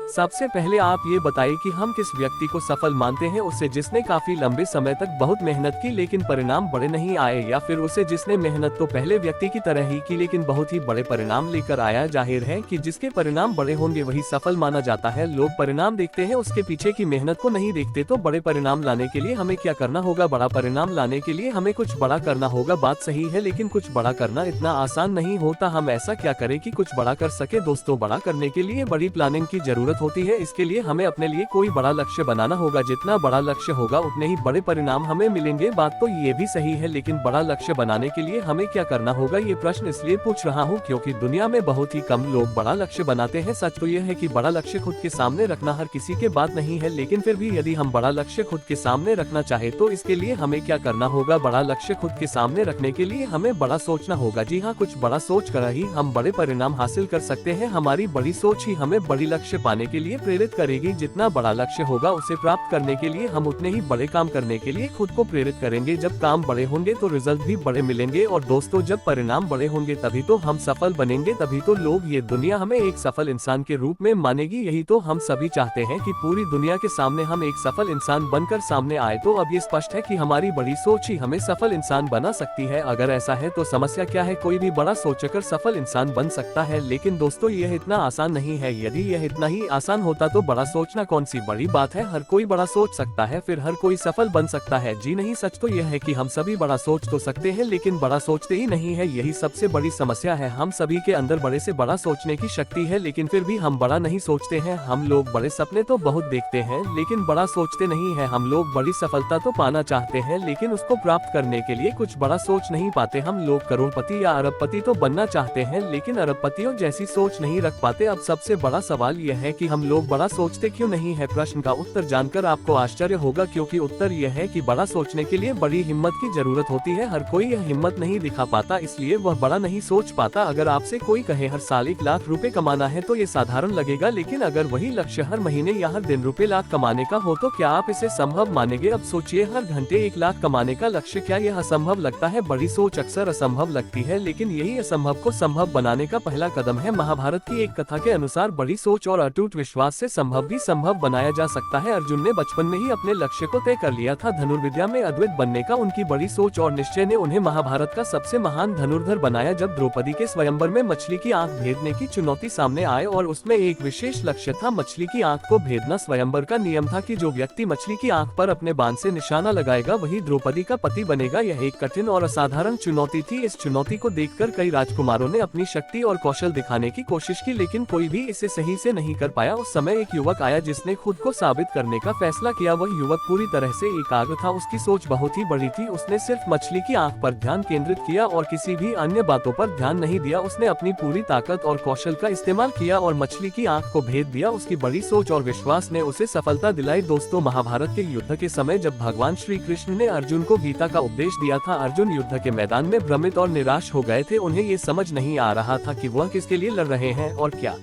सबसे पहले आप ये बताइए कि हम किस व्यक्ति को सफल मानते हैं, उसे जिसने काफी लंबे समय तक बहुत मेहनत की लेकिन परिणाम बड़े नहीं आए, या फिर उसे जिसने मेहनत तो पहले व्यक्ति की तरह ही की लेकिन बहुत ही बड़े परिणाम लेकर आया। जाहिर है कि जिसके परिणाम बड़े होंगे वही सफल माना जाता है। लोग परिणाम देखते हैं, उसके पीछे की मेहनत को नहीं देखते। तो बड़े परिणाम लाने के लिए हमें क्या करना होगा? बड़ा परिणाम लाने के लिए हमें कुछ बड़ा करना होगा। बात सही है, लेकिन कुछ बड़ा करना इतना आसान नहीं होता। हम ऐसा क्या करें कि कुछ बड़ा कर सके? दोस्तों, बड़ा करने के लिए बड़ी प्लानिंग की जरूरत होती है। इसके लिए हमें अपने लिए कोई बड़ा लक्ष्य बनाना होगा। जितना बड़ा लक्ष्य होगा उतने ही बड़े परिणाम हमें मिलेंगे। बात तो ये भी सही है, लेकिन बड़ा लक्ष्य बनाने के लिए हमें क्या करना होगा? ये प्रश्न इसलिए पूछ रहा हूँ क्योंकि दुनिया में बहुत ही कम लोग बड़ा लक्ष्य बनाते हैं। सच तो यह है कि बड़ा लक्ष्य खुद के सामने रखना हर किसी के बात नहीं है, लेकिन फिर भी यदि हम बड़ा लक्ष्य खुद के सामने रखना चाहे तो इसके लिए हमें क्या करना होगा? बड़ा लक्ष्य खुद के सामने रखने के लिए हमें बड़ा सोचना होगा। जी हाँ, कुछ बड़ा सोच कर ही हम बड़े परिणाम हासिल कर सकते हैं। हमारी बड़ी सोच ही हमें बड़ी लक्ष्य पाने के लिए प्रेरित करेगी। जितना बड़ा लक्ष्य होगा उसे प्राप्त करने के लिए हम उतने ही बड़े काम करने के लिए खुद को प्रेरित करेंगे। जब काम बड़े होंगे तो रिजल्ट भी बड़े मिलेंगे। और दोस्तों, जब परिणाम बड़े होंगे तभी तो हम सफल बनेंगे, तभी तो लोग, ये दुनिया हमें एक सफल इंसान के रूप में मानेगी। यही तो हम सभी चाहते हैं कि पूरी दुनिया के सामने हम एक सफल इंसान बनकर सामने आए। तो अब ये स्पष्ट है कि हमारी बड़ी सोच ही हमें सफल इंसान बना सकती है। अगर ऐसा है तो समस्या क्या है? कोई भी बड़ा सोचकर सफल इंसान बन सकता है, लेकिन दोस्तों यह इतना आसान नहीं है। यदि यह इतना ही आसान होता तो बड़ा सोचना कौन सी बड़ी बात है? हर कोई बड़ा सोच सकता है, फिर हर कोई सफल बन सकता है। जी नहीं, सच तो यह है कि हम सभी बड़ा सोच तो सकते हैं लेकिन बड़ा सोचते ही नहीं है। यही सबसे बड़ी समस्या है। हम सभी के अंदर बड़े से बड़ा सोचने की शक्ति है, लेकिन फिर भी हम बड़ा नहीं सोचते हैं। हम लोग बड़े सपने तो बहुत देखते हैं लेकिन बड़ा सोचते नहीं है। हम लोग बड़ी सफलता तो पाना चाहते हैं लेकिन उसको प्राप्त करने के लिए कुछ बड़ा सोच नहीं पाते। हम लोग करोड़पति या अरबपति तो बनना चाहते हैं लेकिन अरबपतियों जैसी सोच नहीं रख पाते। अब सबसे बड़ा सवाल यह है कि हम लोग बड़ा सोचते क्यों नहीं है? प्रश्न का उत्तर जानकर आपको आश्चर्य होगा, क्योंकि उत्तर यह है कि बड़ा सोचने के लिए बड़ी हिम्मत की जरूरत होती है। हर कोई यह हिम्मत नहीं दिखा पाता, इसलिए वह बड़ा नहीं सोच पाता। अगर आपसे कोई कहे हर साल 1 लाख रुपए कमाना है तो ये साधारण लगेगा, लेकिन अगर वही लक्ष्य हर महीने या हर दिन रुपए लाख कमाने का हो तो क्या आप इसे संभव मानेंगे? अब सोचिए, हर घंटे 1 लाख कमाने का लक्ष्य, क्या यह असंभव लगता है? बड़ी सोच अक्सर असंभव लगती है, लेकिन यही असंभव को संभव बनाने का पहला कदम है। महाभारत की एक कथा के अनुसार बड़ी सोच और अटूट विश्वास से संभव भी संभव बनाया जा सकता है। अर्जुन ने बचपन में ही अपने लक्ष्य को तय कर लिया था। धनुर्विद्या में अद्वित बनने का उनकी बड़ी सोच और निश्चय ने उन्हें महाभारत का सबसे महान धनुर्धर बनाया। जब द्रौपदी के स्वयंवर में मछली की आंख भेदने की चुनौती सामने आए और उसमें एक विशेष लक्ष्य था, मछली की आंख को भेदना। स्वयंवर का नियम था कि जो व्यक्ति मछली की आंख पर अपने बाण से निशाना लगाएगा वही द्रौपदी का पति बनेगा। यह एक कठिन और असाधारण चुनौती थी। इस चुनौती को देखकर कई राजकुमारों ने अपनी शक्ति और कौशल दिखाने की कोशिश की, लेकिन कोई भी इसे सही से नहीं कर पाया। उस समय एक युवक आया जिसने खुद को साबित करने का फैसला किया। वह युवक पूरी तरह से एकाग्र था, उसकी सोच बहुत ही बड़ी थी। उसने सिर्फ मछली की आंख पर ध्यान केंद्रित किया और किसी भी अन्य बातों पर ध्यान नहीं दिया। उसने अपनी पूरी ताकत और कौशल का इस्तेमाल किया और मछली की आंख को भेद दिया। उसकी बड़ी सोच और विश्वास ने उसे सफलता दिलाई। दोस्तों, महाभारत के युद्ध के समय जब भगवान श्री कृष्ण ने अर्जुन को गीता का उपदेश दिया था, अर्जुन युद्ध के मैदान में भ्रमित और निराश हो गए थे। उन्हें ये समझ नहीं आ रहा था कि वह किसके लिए लड़ रहे हैं और क्या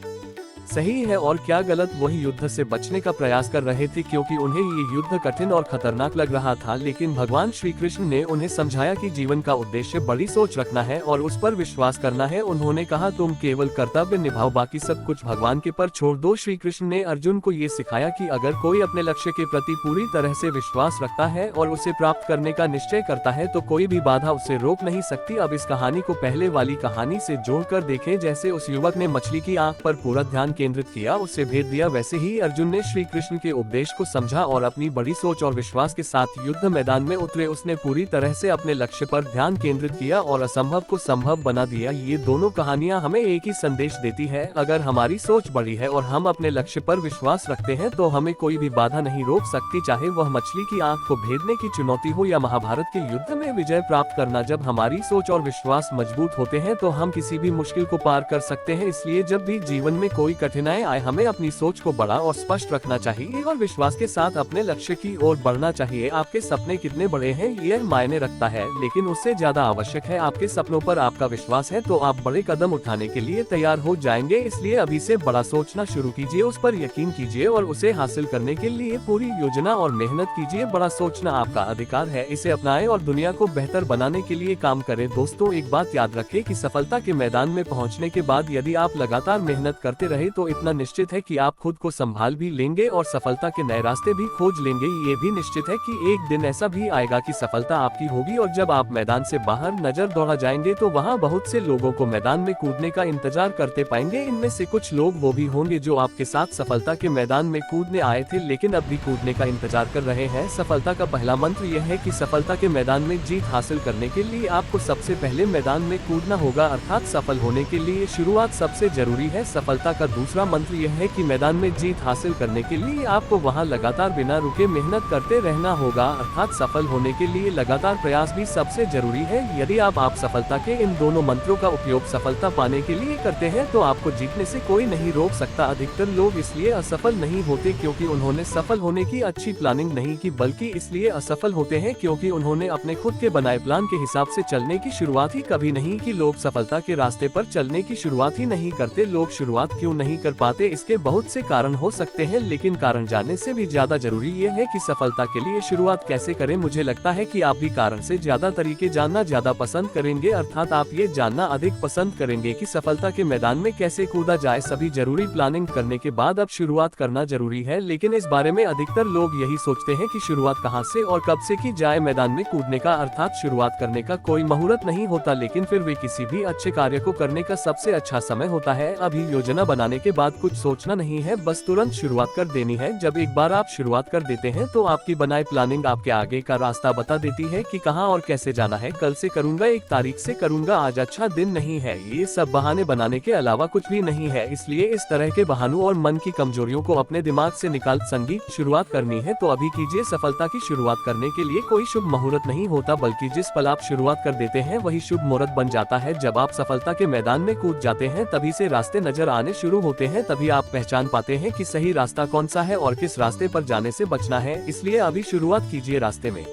सही है और क्या गलत। वही युद्ध से बचने का प्रयास कर रहे थे क्योंकि उन्हें ये युद्ध कठिन और खतरनाक लग रहा था, लेकिन भगवान श्री कृष्ण ने उन्हें समझाया कि जीवन का उद्देश्य बड़ी सोच रखना है और उस पर विश्वास करना है। उन्होंने कहा, तुम केवल कर्तव्य निभाओ, बाकी सब कुछ भगवान के पर छोड़ दो। श्री कृष्ण ने अर्जुन को ये सिखाया कि अगर कोई अपने लक्ष्य के प्रति पूरी तरह से विश्वास रखता है और उसे प्राप्त करने का निश्चय करता है तो कोई भी बाधा उसे रोक नहीं सकती। अब इस कहानी को पहले वाली कहानी से जोड़कर देखें। जैसे उस युवक ने मछली की आंख पर पूरा ध्यान केंद्रित किया, उसे भेद दिया, वैसे ही अर्जुन ने श्री कृष्ण के उपदेश को समझा और अपनी बड़ी सोच और विश्वास के साथ युद्ध मैदान में उतरे। उसने पूरी तरह से अपने लक्ष्य पर ध्यान केंद्रित किया और असंभव को संभव बना दिया। ये दोनों कहानियां हमें एक ही संदेश देती है, अगर हमारी सोच बड़ी है और हम अपने लक्ष्य पर विश्वास रखते हैं तो हमें कोई भी बाधा नहीं रोक सकती, चाहे वह मछली की आंख को भेदने की चुनौती हो या महाभारत के युद्ध में विजय प्राप्त करना। जब हमारी सोच और विश्वास मजबूत होते हैं तो हम किसी भी मुश्किल को पार कर सकते हैं। इसलिए जब भी जीवन में कोई कठिनाई आए हमें अपनी सोच को बड़ा और स्पष्ट रखना चाहिए और विश्वास के साथ अपने लक्ष्य की ओर बढ़ना चाहिए। आपके सपने कितने बड़े हैं यह मायने रखता है, लेकिन उससे ज्यादा आवश्यक है आपके सपनों पर आपका विश्वास है तो आप बड़े कदम उठाने के लिए तैयार हो जाएंगे। इसलिए अभी से बड़ा सोचना शुरू कीजिए, उस पर यकीन कीजिए और उसे हासिल करने के लिए पूरी योजना और मेहनत कीजिए। बड़ा सोचना आपका अधिकार है, इसे अपनाएं और दुनिया को बेहतर बनाने के लिए काम करें। दोस्तों, एक बात याद रखें कि सफलता के मैदान में पहुंचने के बाद यदि आप लगातार मेहनत करते रहे तो इतना निश्चित है कि आप खुद को संभाल भी लेंगे और सफलता के नए रास्ते भी खोज लेंगे। ये भी निश्चित है कि एक दिन ऐसा भी आएगा कि सफलता आपकी होगी और जब आप मैदान से बाहर नजर दौड़ा जाएंगे तो वहाँ बहुत से लोगों को मैदान में कूदने का इंतजार करते पाएंगे। इनमें से कुछ लोग वो भी होंगे जो आपके साथ सफलता के मैदान में कूदने आए थे लेकिन अब भी कूदने का इंतजार कर रहे हैं। सफलता का पहला मंत्र यह है कि सफलता के मैदान में जीत हासिल करने के लिए आपको सबसे पहले मैदान में कूदना होगा, अर्थात सफल होने के लिए शुरुआत सबसे जरूरी है। सफलता का दूसरा मंत्र यह है कि मैदान में जीत हासिल करने के लिए आपको वहां लगातार बिना रुके मेहनत करते रहना होगा, अर्थात सफल होने के लिए लगातार प्रयास भी सबसे जरूरी है। यदि आप सफलता के इन दोनों मंत्रों का उपयोग सफलता पाने के लिए करते हैं तो आपको जीतने से कोई नहीं रोक सकता। अधिकतर लोग इसलिए असफल नहीं होते क्योंकि उन्होंने सफल होने की अच्छी प्लानिंग नहीं की, बल्कि इसलिए असफल होते हैं क्योंकि उन्होंने अपने खुद के बनाए प्लान के हिसाब से चलने की शुरुआत ही कभी नहीं की। लोग सफलता के रास्ते पर चलने की शुरुआत ही नहीं करते। लोग शुरुआत क्यों नहीं कर पाते, इसके बहुत से कारण हो सकते हैं, लेकिन कारण जानने से भी ज्यादा जरूरी ये है कि सफलता के लिए शुरुआत कैसे करें। मुझे लगता है कि आप भी कारण से ज्यादा तरीके जानना ज्यादा पसंद करेंगे, अर्थात आप ये जानना अधिक पसंद करेंगे कि सफलता के मैदान में कैसे कूदा जाए। सभी जरूरी प्लानिंग करने के बाद अब शुरुआत करना जरूरी है, लेकिन इस बारे में अधिकतर लोग यही सोचते हैं कि शुरुआत कहां से और कब से की जाए। मैदान में कूदने का अर्थात शुरुआत करने का कोई मुहूर्त नहीं होता, लेकिन फिर भी किसी भी अच्छे कार्य को करने का सबसे अच्छा समय होता है। अभी योजना बनाने के बाद कुछ सोचना नहीं है, बस तुरंत शुरुआत कर देनी है। जब एक बार आप शुरुआत कर देते हैं तो आपकी बनाई प्लानिंग आपके आगे का रास्ता बता देती है कि कहां और कैसे जाना है। कल से करूंगा, 1 तारीख से करूंगा, आज अच्छा दिन नहीं है, ये सब बहाने बनाने के अलावा कुछ भी नहीं है। इसलिए इस तरह के बहानों और मन की कमजोरियों को अपने दिमाग से निकाल संगीत शुरुआत करनी है तो अभी कीजिए। सफलता की शुरुआत करने के लिए कोई शुभ मुहूर्त नहीं होता, बल्कि जिस पल आप शुरुआत कर देते हैं वही शुभ मुहूर्त बन जाता है। जब आप सफलता के मैदान में कूद जाते हैं तभी से रास्ते नजर आने शुरू होते हैं, तभी आप पहचान पाते हैं कि सही रास्ता कौन सा है और किस रास्ते पर जाने से बचना है। इसलिए अभी शुरुआत कीजिए। रास्ते में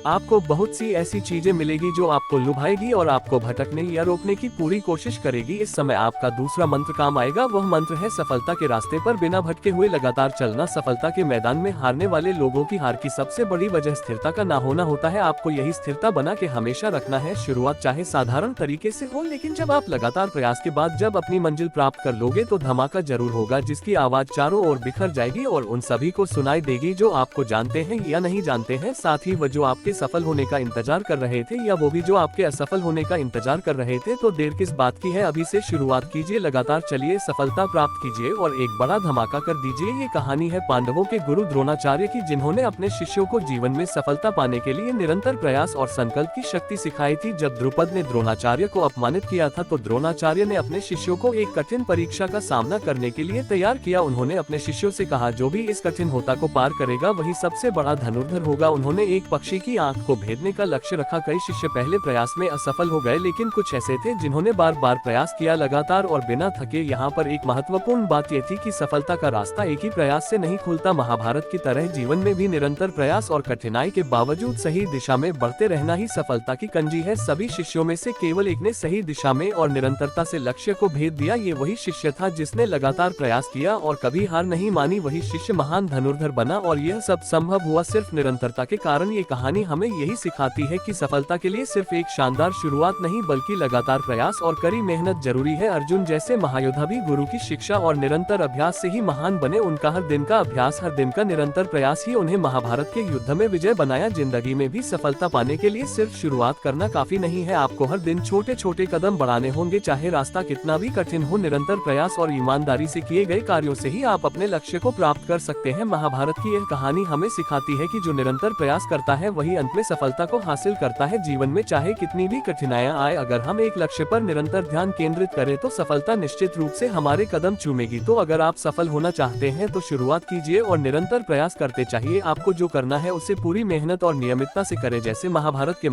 आपको बहुत सी ऐसी चीजें मिलेगी जो आपको लुभाएगी और आपको भटकने या रोकने की पूरी कोशिश करेगी। इस समय आपका दूसरा मंत्र काम आएगा। वह मंत्र है सफलता के रास्ते पर बिना भटके हुए लगातार चलना। सफलता के मैदान में हारने वाले लोगों की हार की सबसे बड़ी वजह स्थिरता का ना होना होता है। आपको यही स्थिरता बना के हमेशा रखना है। शुरुआत चाहे साधारण तरीके से हो, लेकिन जब आप लगातार प्रयास के बाद जब अपनी मंजिल प्राप्त कर लोगे तो धमाका जरूर होगा, जिसकी आवाज चारों ओर बिखर जाएगी और उन सभी को सुनाई देगी जो आपको जानते हैं या नहीं जानते हैं। साथ ही वो जो आपके सफल होने का इंतजार कर रहे थे या वो भी जो आपके असफल होने का इंतजार कर रहे थे। तो देर किस बात की है, अभी से शुरुआत कीजिए, लगातार चलिए, सफलता प्राप्त कीजिए और एक बड़ा धमाका कर दीजिए। ये कहानी है पांडवों के गुरु द्रोणाचार्य की, जिन्होंने अपने शिष्यों को जीवन में सफलता पाने के लिए निरंतर प्रयास और संकल्प की शक्ति सिखाई थी। जब द्रुपद ने द्रोणाचार्य को अपमानित किया था तो द्रोणाचार्य ने अपने शिष्यों को एक कठिन परीक्षा का सामना करने के लिए तैयार किया। उन्होंने अपने शिष्यों से कहा, जो भी इस कठिन होता को पार करेगा वही सबसे बड़ा धनुर्धर होगा। उन्होंने एक पक्षी की आंख को भेदने का लक्ष्य रखा। कई शिष्य पहले प्रयास में असफल हो गए, लेकिन कुछ ऐसे थे जिन्होंने बार बार प्रयास किया, लगातार और बिना थके। यहाँ पर एक महत्वपूर्ण बात यह थी कि सफलता का रास्ता एक ही प्रयास से नहीं खुलता। महाभारत की तरह जीवन में भी निरंतर प्रयास और कठिनाई के बावजूद सही दिशा में बढ़ते रहना ही सफलता की कंजी है। सभी शिष्यों में से केवल एक ने सही दिशा में और निरंतरता से लक्ष्य को भेद दिया। ये वही शिष्य था जिसने लगातार प्रयास किया और कभी हार नहीं मानी। वही शिष्य महान धनुर्धर बना और यह सब संभव हुआ सिर्फ निरंतरता के कारण। ये कहानी हमें यही सिखाती है कि सफलता के लिए सिर्फ एक शानदार शुरुआत नहीं बल्कि लगातार प्रयास और कड़ी मेहनत जरूरी है। अर्जुन जैसे महायोद्धा भी गुरु की शिक्षा और निरंतर अभ्यास से ही महान बने। उनका हर दिन का अभ्यास, हर दिन का निरंतर प्रयास ही उन्हें महाभारत के युद्ध में विजय बनाया। जिंदगी में भी सफलता पाने के लिए सिर्फ शुरुआत करना काफी नहीं है, आपको हर दिन छोटे छोटे कदम बढ़ाने होंगे, चाहे रास्ता कितना भी कठिन हो। निरंतर प्रयास और ईमानदारी से किए गए कार्यों से ही आप अपने लक्ष्य को प्राप्त कर सकते हैं। महाभारत की यह कहानी हमें सिखाती है कि जो निरंतर प्रयास करता है वही अंत में सफलता को हासिल करता है। जीवन में चाहे कितनी भी कठिनाइयां आए, अगर हम एक लक्ष्य पर निरंतर ध्यान केंद्रित करें तो सफलता निश्चित रूप से हमारे कदम चूमेगी। तो अगर आप सफल होना चाहते हैं तो शुरुआत कीजिए और निरंतर प्रयास करते चाहिए। आपको जो करना है उसे पूरी मेहनत और नियमितता से करें। जैसे महाभारत के